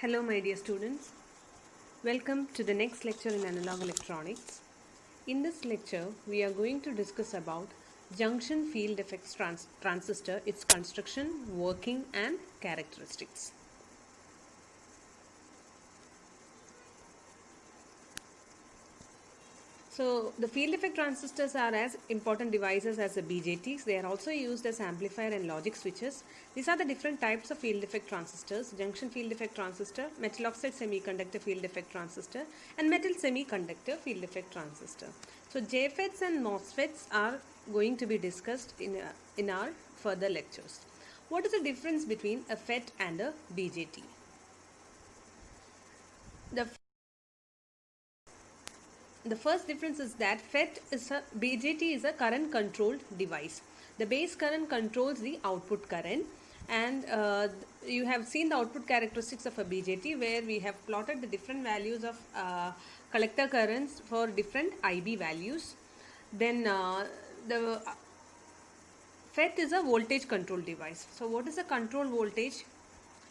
Hello my dear students, welcome to the next lecture in analog electronics. In this lecture we are going to discuss about junction field effects transistor, its construction, working and characteristics. So the field effect transistors are as important devices as the BJTs. They are also used as amplifier and logic switches. These are the different types of field effect transistors: junction field effect transistor, metal oxide semiconductor field effect transistor, and metal semiconductor field effect transistor. So JFETs and MOSFETs are going to be discussed in our further lectures. What is the difference between a FET and a BJT? The first difference is that BJT is a current controlled device. The base current controls the output current, and you have seen the output characteristics of a BJT where we have plotted the different values of collector currents for different IB values. Then the FET is a voltage control device. So what is the control voltage?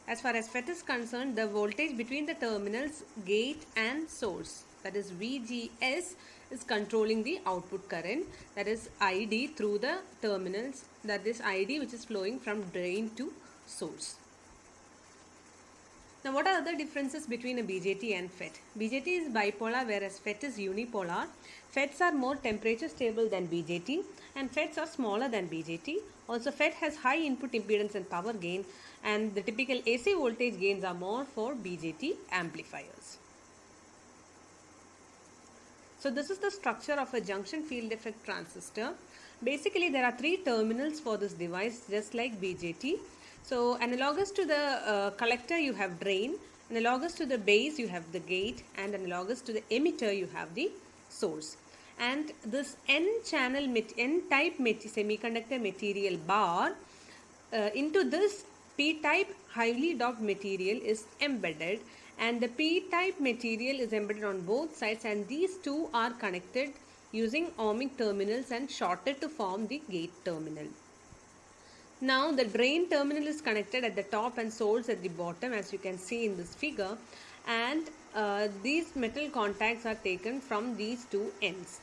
As far as FET is concerned, the voltage between the terminals, gate and source, that is VGS, is controlling the output current, that is ID, through the terminals, that is ID which is flowing from drain to source. Now what are other differences between a BJT and FET? BJT is bipolar whereas FET is unipolar. FETs are more temperature stable than BJT and FETs are smaller than BJT. Also FET has high input impedance and power gain, and the typical AC voltage gains are more for BJT amplifiers. So this is the structure of a junction field effect transistor. Basically there are three terminals for this device, just like BJT. So analogous to the collector you have drain, analogous to the base you have the gate, and analogous to the emitter you have the source. And this N-type semiconductor material bar, into this P-type highly doped material is embedded, and the P-type material is embedded on both sides, and these two are connected using ohmic terminals and shorted to form the gate terminal. Now the drain terminal is connected at the top and source at the bottom, as you can see in this figure, and these metal contacts are taken from these two ends.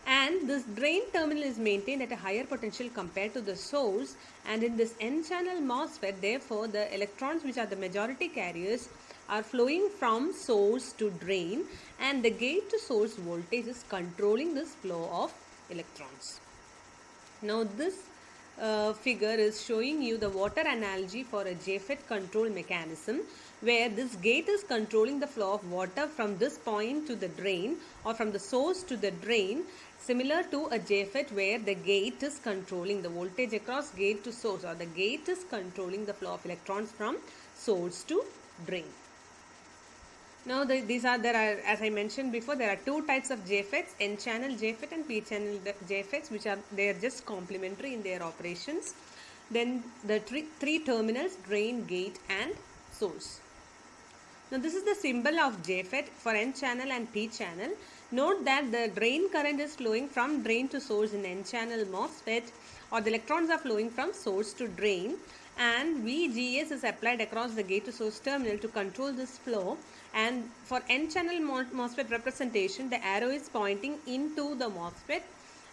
And this drain terminal is maintained at a higher potential compared to the source, and in this N-channel MOSFET, therefore the electrons, which are the majority carriers, are flowing from source to drain, and the gate to source voltage is controlling this flow of electrons. Now this figure is showing you the water analogy for a JFET control mechanism, where this gate is controlling the flow of water from this point to the drain or from the source to the drain, similar to a JFET where the gate is controlling the voltage across gate to source, or the gate is controlling the flow of electrons from source to drain. Now as I mentioned before, there are two types of JFETs, N-channel JFET and P-channel JFETs, which are just complementary in their operations. Then the three terminals, drain, gate and source. Now this is the symbol of JFET for N-channel and P-channel. Note that the drain current is flowing from drain to source in N-channel MOSFET, or the electrons are flowing from source to drain, and VGS is applied across the gate to source terminal to control this flow. And for N-channel MOSFET representation, the arrow is pointing into the MOSFET,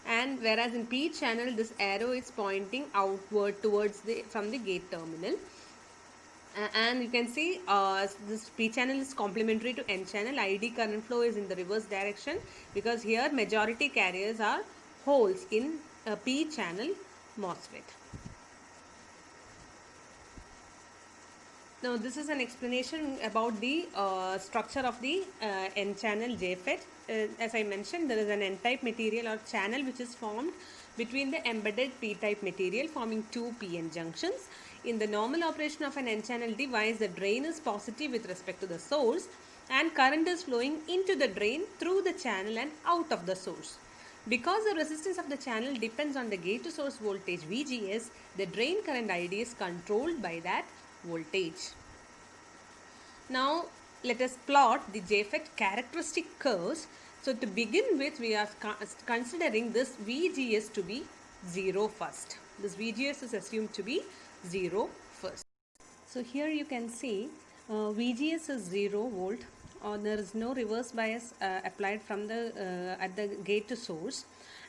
and whereas in P-channel this arrow is pointing outward towards from the gate terminal. And you can see this P-channel is complementary to N-channel. ID current flow is in the reverse direction, because here majority carriers are holes in a P-channel MOSFET. Now this is an explanation about the structure of the N-channel JFET. As I mentioned, there is an N-type material or channel which is formed between the embedded P-type material, forming two PN junctions. In the normal operation of an N-channel device, the drain is positive with respect to the source, and current is flowing into the drain through the channel and out of the source. Because the resistance of the channel depends on the gate to source voltage VGS, the drain current ID is controlled by that voltage. Now let us plot the JFET characteristic curves. So to begin with, we are considering this VGS to be 0 first. This VGS is assumed to be 0 first. So here you can see VGS is 0 volt, or there is no reverse bias applied from the at the gate to source,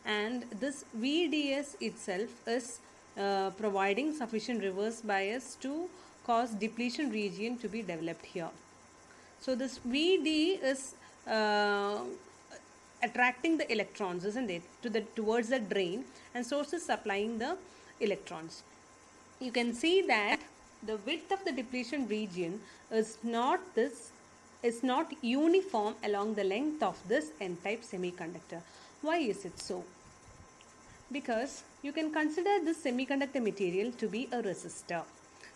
and this VDS itself is providing sufficient reverse bias to cause depletion region to be developed here. So this VD is attracting the electrons, isn't it, towards the drain, and source is supplying the electrons. You can see that the width of the depletion region is not uniform along the length of this n-type semiconductor. Why is it so? Because you can consider this semiconductor material to be a resistor.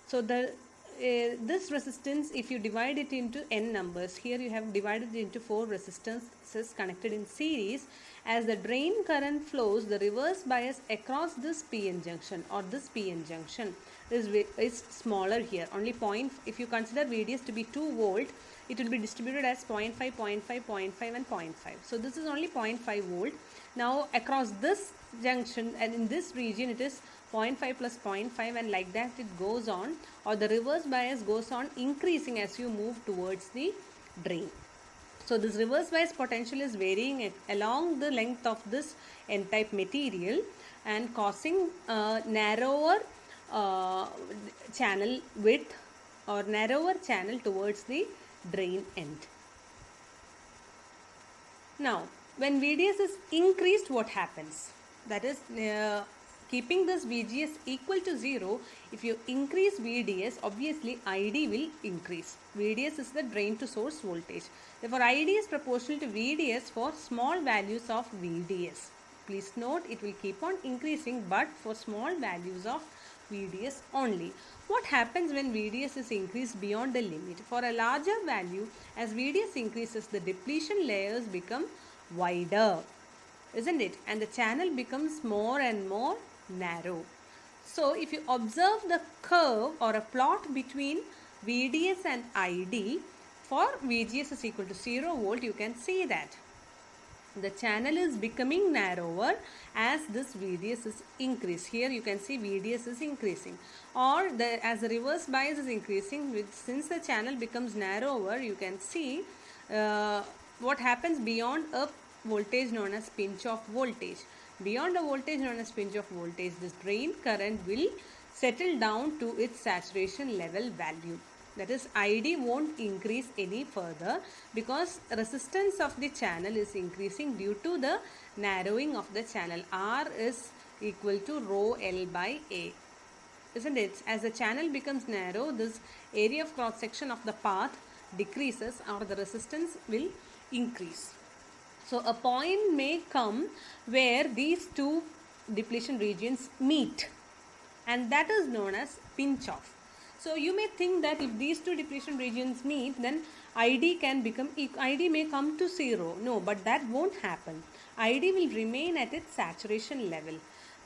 So this resistance, if you divide it into n numbers, here you have divided it into 4 resistances connected in series. As the drain current flows, the reverse bias across this PN junction or this PN junction is smaller here. Only if you consider VDS to be 2 volt, it will be distributed as 0.5, 0.5, 0.5 and 0.5. So this is only 0.5 volt. Now across this junction and in this region it is 0.5 plus 0.5, and like that it goes on, or the reverse bias goes on increasing as you move towards the drain. So this reverse bias potential is varying along the length of this n-type material and causing narrower channel width or narrower channel towards the drain end. Now when VDS is increased, what happens? That is, keeping this VGS equal to 0, if you increase VDS, obviously ID will increase. VDS is the drain to source voltage. Therefore, ID is proportional to VDS for small values of VDS. Please note, it will keep on increasing, but for small values of VDS only. What happens when VDS is increased beyond the limit? For a larger value, as VDS increases, the depletion layers become wider, isn't it? And the channel becomes more and more narrow. So if you observe the curve or a plot between VDS and ID, for VGS is equal to 0 volt, you can see that the channel is becoming narrower as this VDS is increased. Here you can see VDS is increasing, or as the reverse bias is increasing, since the channel becomes narrower, you can see what happens beyond a voltage known as pinch off voltage. Beyond a voltage known as pinch off voltage, this drain current will settle down to its saturation level value. That is, ID won't increase any further because resistance of the channel is increasing due to the narrowing of the channel. R is equal to rho L by A, isn't it? As the channel becomes narrow, this area of cross section of the path decreases, or the resistance will increase. So a point may come where these two depletion regions meet, and that is known as pinch off. So you may think that if these two depletion regions meet, then ID may come to 0. No, but that won't happen. ID will remain at its saturation level.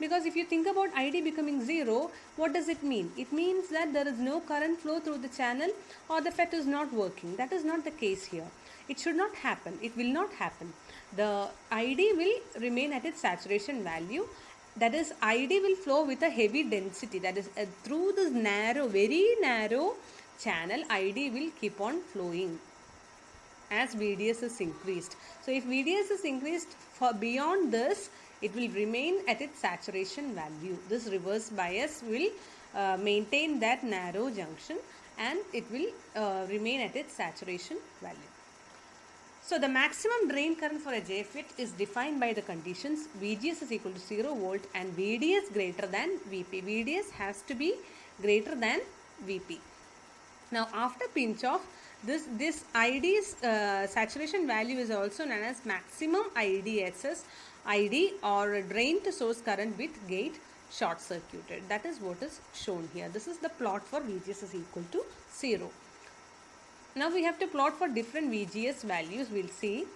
Because if you think about ID becoming 0, what does it mean? It means that there is no current flow through the channel, or the FET is not working. That is not the case here. It should not happen. It will not happen. The ID will remain at its saturation value. That is, ID will flow with a heavy density. That is, through this very narrow channel, ID will keep on flowing as VDS is increased. So if VDS is increased for beyond this, it will remain at its saturation value. This reverse bias will maintain that narrow junction, and it will remain at its saturation value. So the maximum drain current for a JFET is defined by the conditions VGS is equal to 0 volt and VDS greater than VP. VDS has to be greater than VP. Now after pinch off, this ID's saturation value is also known as maximum IDSS, ID, or drain to source current with gate short circuited. That is what is shown here. This is the plot for VGS is equal to 0. Now we have to plot for different VGS values. We'll see.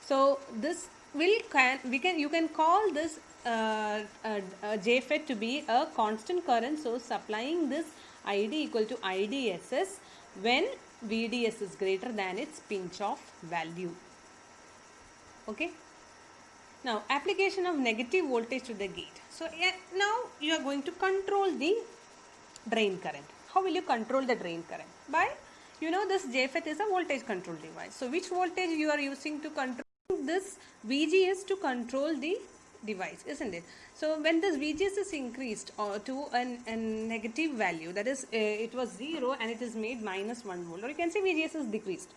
So this you can call this JFET to be a constant current source supplying this ID equal to IDSS when VDS is greater than its pinch off value. Okay. Now application of negative voltage to the gate. So now you are going to control the drain current. How will you control the drain current? By You know this JFET is a voltage control device. So which voltage you are using to control this VGS to control the device, isn't it? So when this VGS is increased to a negative value, that is it was 0 and it is made minus 1 volt, or you can say VGS is decreased.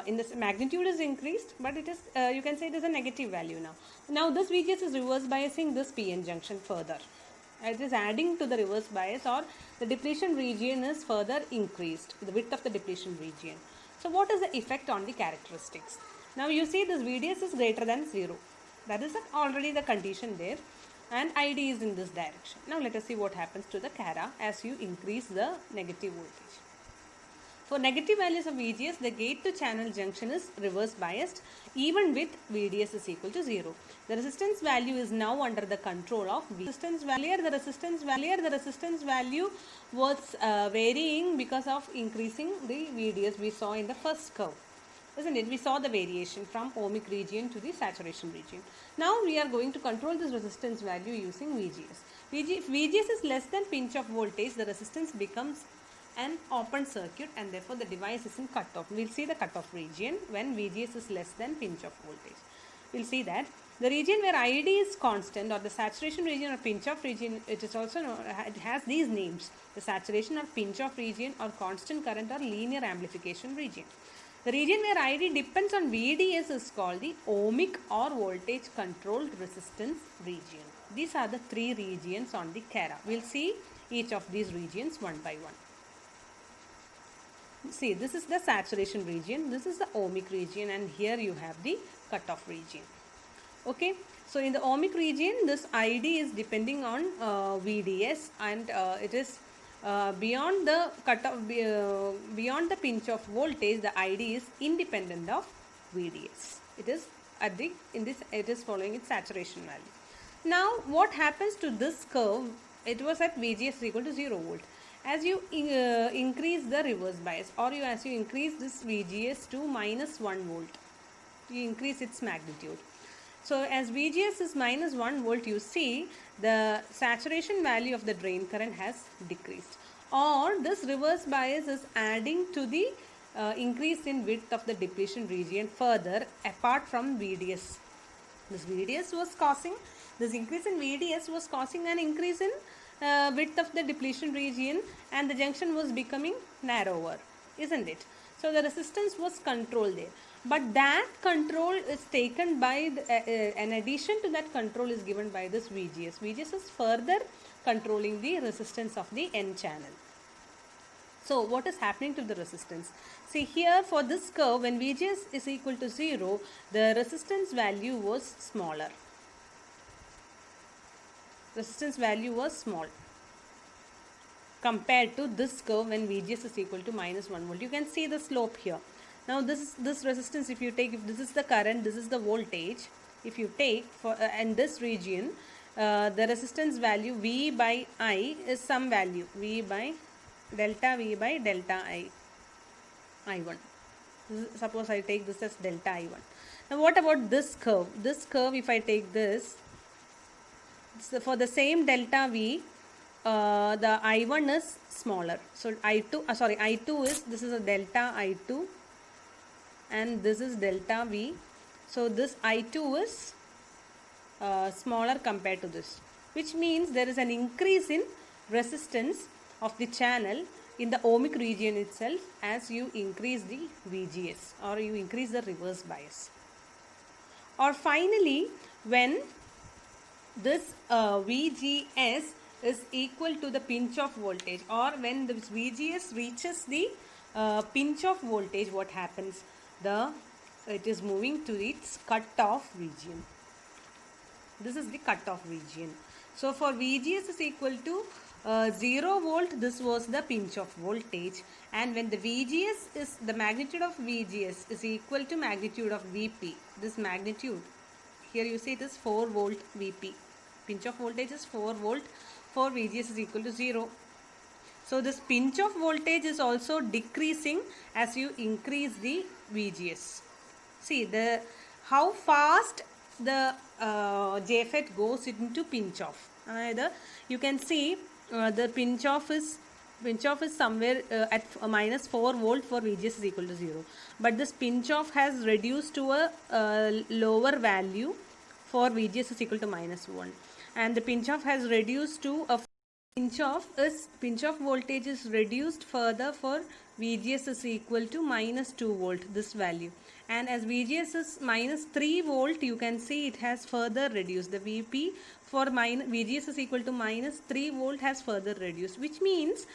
In this magnitude is increased, but it is you can say it is a negative value now. Now this VGS is reverse biasing this PN junction further. It is adding to the reverse bias, or the depletion region is further increased, the width of the depletion region. So what is the effect on the characteristics? Now you see this VDS is greater than 0. That is already the condition there, and ID is in this direction. Now let us see what happens to the CARA as you increase the negative voltage. For negative values of VGS, the gate to channel junction is reverse biased even with VDS is equal to 0. The resistance value is now under the control of V. The resistance value was varying because of increasing the VDS we saw in the first curve. Isn't it? We saw the variation from ohmic region to the saturation region. Now we are going to control this resistance value using VGS. If VGS is less than pinch off voltage, the resistance becomes an open circuit and therefore the device is in cutoff. We will see the cutoff region when VGS is less than pinch off voltage. We will see that the region where ID is constant, or the saturation region or pinch off region, it is also it has these names: the saturation or pinch off region, or constant current or linear amplification region. The region where ID depends on VDS is called the ohmic or voltage controlled resistance region. These are the three regions on the CARA. We will see each of these regions one by one. See, this is the saturation region, this is the ohmic region, and here you have the cutoff region. Okay, so in the ohmic region, this ID is depending on VDS, and it is beyond the cutoff, beyond the pinch off voltage, the ID is independent of VDS. It is at the it is following its saturation value. Now, what happens to this curve? It was at VGS equal to 0 volt. As you increase the reverse bias, or as you increase this VGS to minus 1 volt, you increase its magnitude. So as VGS is minus 1 volt, you see the saturation value of the drain current has decreased, or this reverse bias is adding to the increase in width of the depletion region further apart from VDS. This increase in VDS was causing an increase in width of the depletion region, and the junction was becoming narrower, isn't it? So the resistance was controlled there, but that control is taken by an addition to that control is given by this VGS. VGS is further controlling the resistance of the N channel. So what is happening to the resistance? See here, for this curve, when VGS is equal to 0, the resistance value was smaller. Resistance value was small compared to this curve when VGS is equal to minus 1 volt. You can see the slope here. Now this resistance, if you take, if this is the current, this is the voltage, if you take for in this region, the resistance value V by I is some value, V by delta I1. Suppose I take this as delta I1. Now what about this curve? This curve, if I take this, so for the same delta V, the I1 is smaller. So I2 is, this is a delta I2 and this is delta V. So this I2 is smaller compared to this, which means there is an increase in resistance of the channel in the ohmic region itself as you increase the VGS, or you increase the reverse bias. Or finally, when this VGS is equal to the pinch off voltage, or when this VGS reaches the pinch off voltage, what happens? It is moving to its cutoff region. This is the cutoff region. So for VGS is equal to 0 volt, this was the pinch off voltage, and when the VGS is, the magnitude of VGS is equal to magnitude of VP, this magnitude, here you see it is 4 volt VP. Pinch off voltage is 4 volt, for VGS is equal to 0. So this pinch off voltage is also decreasing as you increase the VGS. See how fast the JFET goes into pinch off. You can see the pinch off is Pinch off is somewhere at minus 4 volt for VGS is equal to 0. But this pinch off has reduced to a lower value for VGS is equal to minus 1. And the pinch off has reduced to a pinch off voltage is reduced further for VGS is equal to minus 2 volt, this value. And as VGS is minus 3 volt, you can see it has further reduced. The VP for VGS is equal to minus 3 volt has further reduced, which means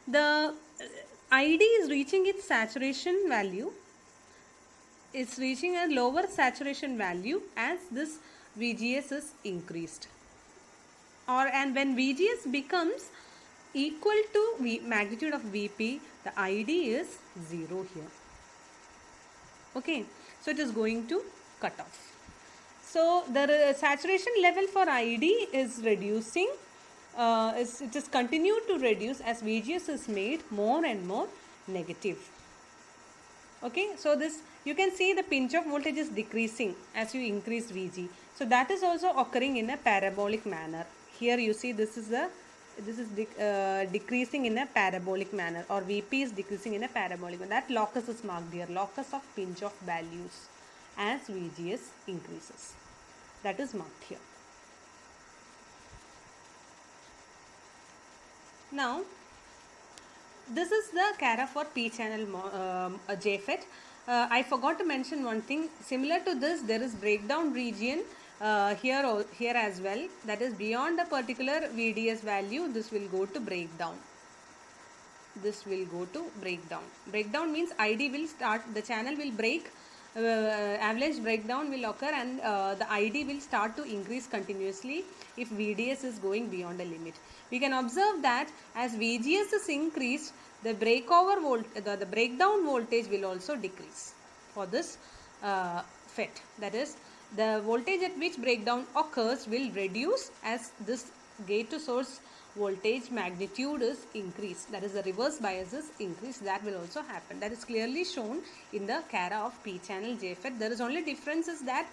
the ID is reaching its saturation value. It's reaching a lower saturation value as this VGS is increased. And when VGS becomes equal to magnitude of VP, the ID is 0 here. Okay, so it is going to cut off. So the saturation level for ID is reducing. It is continued to reduce as VGS is made more and more negative. Okay, so this you can see the pinch of voltage is decreasing as you increase VG. So that is also occurring in a parabolic manner. Here you see this is decreasing in a parabolic manner, or VP is decreasing in a parabolic manner. That locus is marked here, locus of pinch off values as VGS increases. That is marked here. Now, this is the CARA for P-channel JFET. I forgot to mention one thing. Similar to this, there is breakdown region here as well. That is beyond a particular VDS value, this will go to breakdown. This will go to breakdown. Breakdown means ID will start, the channel will break, avalanche breakdown will occur, and the ID will start to increase continuously if VDS is going beyond a limit. We can observe that as VGS is increased, the the breakdown voltage will also decrease for this FET. That is, the voltage at which breakdown occurs will reduce as this gate to source voltage magnitude is increased. That is, the reverse bias is increased. That will also happen. That is clearly shown in the CARA of P-channel JFET. There is only difference is that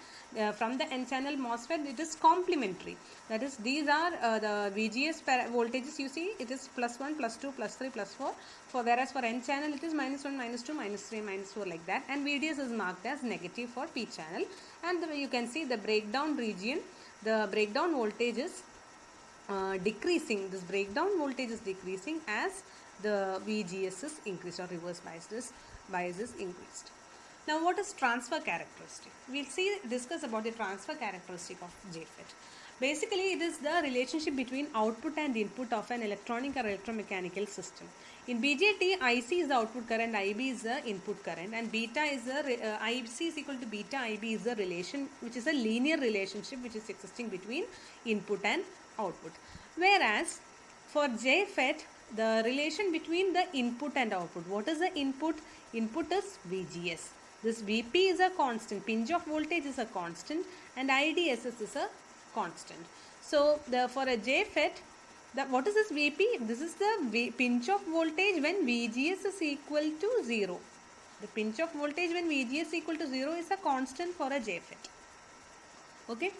from the N-channel MOSFET it is complementary. That is, these are the VGS voltages you see, it is plus 1, plus 2, plus 3, plus 4. Whereas for N-channel it is minus 1, minus 2, minus 3, minus 4 like that. And VDS is marked as negative for P-channel. And you can see the breakdown region, the breakdown voltage is decreasing. This breakdown voltage is decreasing as the VGS is increased, or reverse bias is increased. Now, what is transfer characteristic? We'll discuss about the transfer characteristic of JFET. Basically, it is the relationship between output and input of an electronic or electromechanical system. In BJT, IC is the output current, IB is the input current, and beta is the IC is equal to beta, IB is the relation, which is a linear relationship which is existing between input and output. Whereas for JFET, the relation between the input and output, what is the input? Input is VGS. This VP is a constant, pinch of voltage is a constant, and IDSS is a constant. So for a JFET, what is this VP? This is the pinch of voltage when VGS is equal to 0. The pinch of voltage when VGS is equal to 0 is a constant for a JFET. Okay.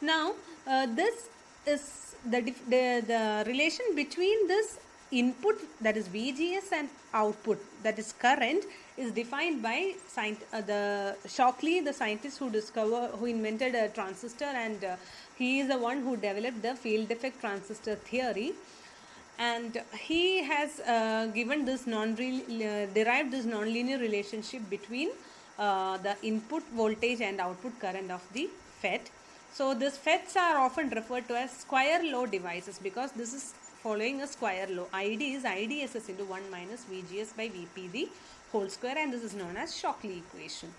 Now this is the relation between this input, that is VGS, and output, that is current, is defined by the Shockley, the scientist who invented a transistor, and he is the one who developed the field effect transistor theory, and he has given this derived this nonlinear relationship between the input voltage and output current of the FET. So these FETs are often referred to as square law devices because this is following a square law. ID is IDSS into 1 minus VGS by VP the whole square, and this is known as Shockley equation.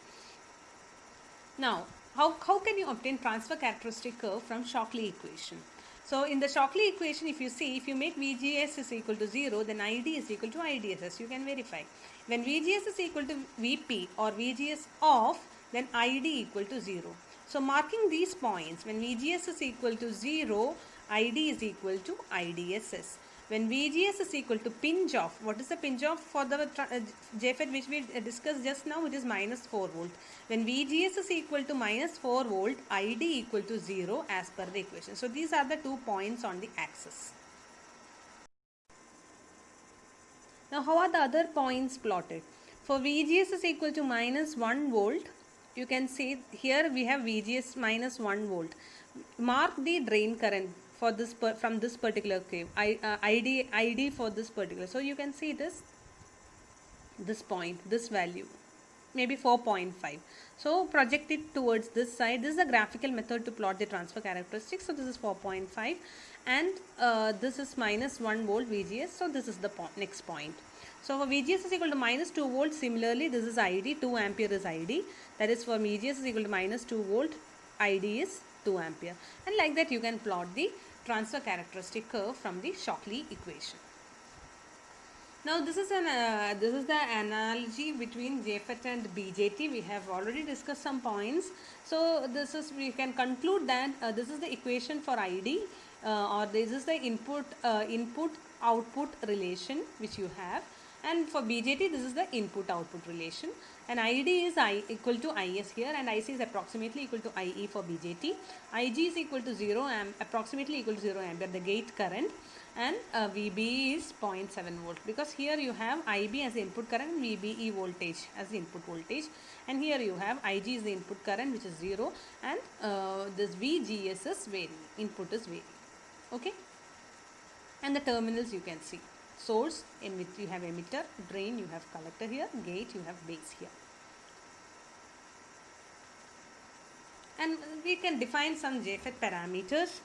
Now, how can you obtain transfer characteristic curve from Shockley equation? So in the Shockley equation, if you make VGS is equal to 0, then ID is equal to IDSS. You can verify. When VGS is equal to VP or VGS off, then ID equal to 0. So marking these points, when VGS is equal to 0, ID is equal to IDSS. When VGS is equal to pinch off, what is the pinch off for the JFET which we discussed just now? It is minus 4 volt. When VGS is equal to minus 4 volt, ID equal to 0 as per the equation. So these are the 2 points on the axis. Now how are the other points plotted? For VGS is equal to minus 1 volt, you can see here we have VGS minus 1 volt. Mark the drain current for this from this particular cave. ID for this particular. So you can see this point, this value, maybe 4.5. So project it towards this side. This is a graphical method to plot the transfer characteristics. So this is 4.5 and this is minus 1 volt VGS. So this is the next point. So for VGS is equal to minus 2 volts. Similarly, this is ID, 2 ampere is ID. That is for VGS is equal to minus 2 volt, ID is 2 ampere. And like that you can plot the transfer characteristic curve from the Shockley equation. Now this is the analogy between JFET and BJT. We have already discussed some points. So we can conclude that this is the equation for ID, or this is the input output relation which you have, and for BJT this is the input output relation, and ID is equal to IS here, and IC is approximately equal to IE for BJT. IG is equal to 0 approximately equal to 0 ampere, the gate current, and VB is 0.7 volt, because here you have IB as the input current, VBE voltage as the input voltage, and here you have IG is the input current which is 0, and this VGS is varying, input is varying. Okay, and the terminals you can see: source, you have emitter, drain, you have collector here, gate, you have base here. And we can define some JFET parameters,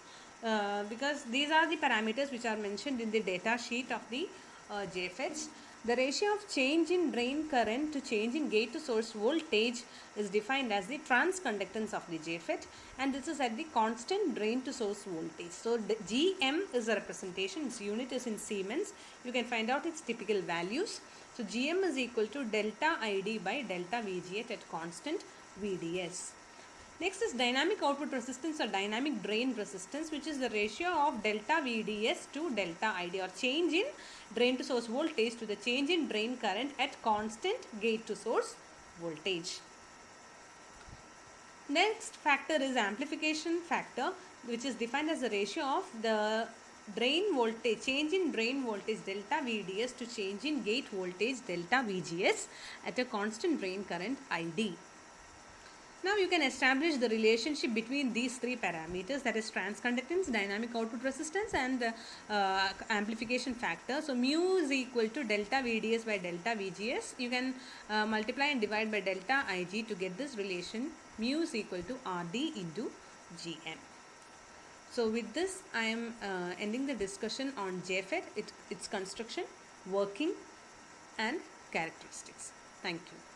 because these are the parameters which are mentioned in the data sheet of the JFETs. The ratio of change in drain current to change in gate to source voltage is defined as the transconductance of the JFET, and this is at the constant drain to source voltage. So GM is a representation, its unit is in Siemens. You can find out its typical values. So GM is equal to delta ID by delta VGS at constant VDS. Next is dynamic output resistance or dynamic drain resistance, which is the ratio of delta VDS to delta ID, or change in drain to source voltage to the change in drain current at constant gate to source voltage. Next factor is amplification factor, which is defined as the ratio of the drain voltage, change in drain voltage delta VDS to change in gate voltage delta VGS at a constant drain current ID. Now you can establish the relationship between these three parameters, that is transconductance, dynamic output resistance, and amplification factor. So mu is equal to delta VDS by delta VGS. You can multiply and divide by delta IG to get this relation. Mu is equal to RD into GM. So with this I am ending the discussion on JFET, its construction, working and characteristics. Thank you.